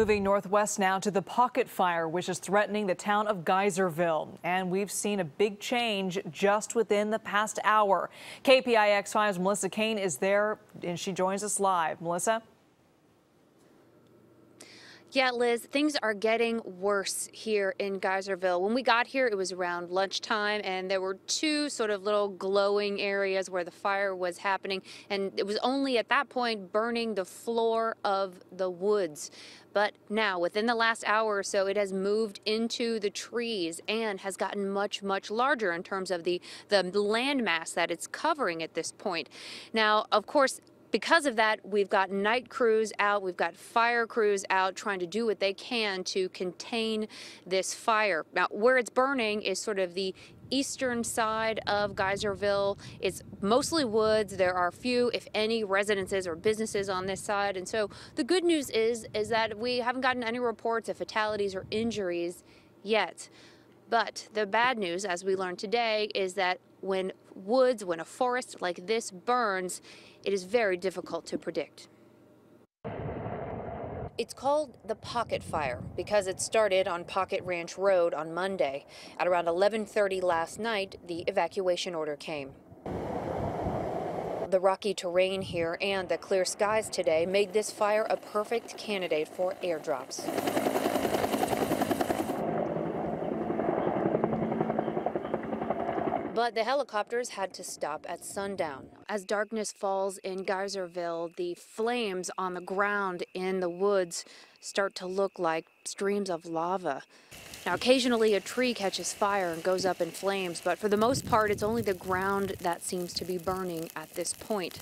Moving northwest now to the pocket fire, which is threatening the town of Geyserville. And we've seen a big change just within the past hour. KPIX5's Melissa Caen is there, and she joins us live. Melissa? Yeah, Liz, things are getting worse here in Geyserville. When we got here, it was around lunchtime, and there were two sort of little glowing areas where the fire was happening. And it was only at that point burning the floor of the woods. But now, within the last hour or so, it has moved into the trees and has gotten much, much larger in terms of the landmass that it's covering at this point. Now, of course, because of that, we've got night crews out, we've got fire crews out trying to do what they can to contain this fire. Now, where it's burning is sort of the eastern side of Geyserville. It's mostly woods. There are few, if any, residences or businesses on this side. And so the good news is that we haven't gotten any reports of fatalities or injuries yet. But the bad news, as we learned today, is that when a forest like this burns, it is very difficult to predict. It's called the Pocket Fire because it started on Pocket Ranch Road on Monday. At around 11:30 last night, the evacuation order came. The rocky terrain here and the clear skies today made this fire a perfect candidate for airdrops. But the helicopters had to stop at sundown. As darkness falls in Geyserville, the flames on the ground in the woods start to look like streams of lava. Now, occasionally a tree catches fire and goes up in flames, but for the most part, it's only the ground that seems to be burning at this point.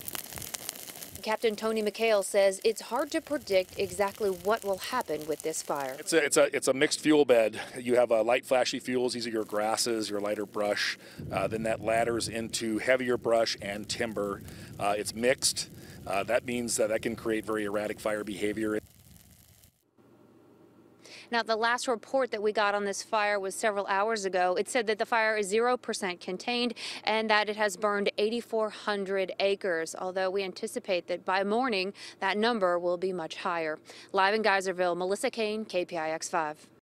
Captain Tony McHale says it's hard to predict exactly what will happen with this fire. It's a mixed fuel bed. You have light flashy fuels. These are your grasses, your lighter brush. Then that ladders into heavier brush and timber. It's mixed. That means that can create very erratic fire behavior. Now, the last report that we got on this fire was several hours ago. It said that the fire is 0% contained and that it has burned 8,400 acres, although we anticipate that by morning that number will be much higher. Live in Geyserville, Melissa Caen, KPIX5.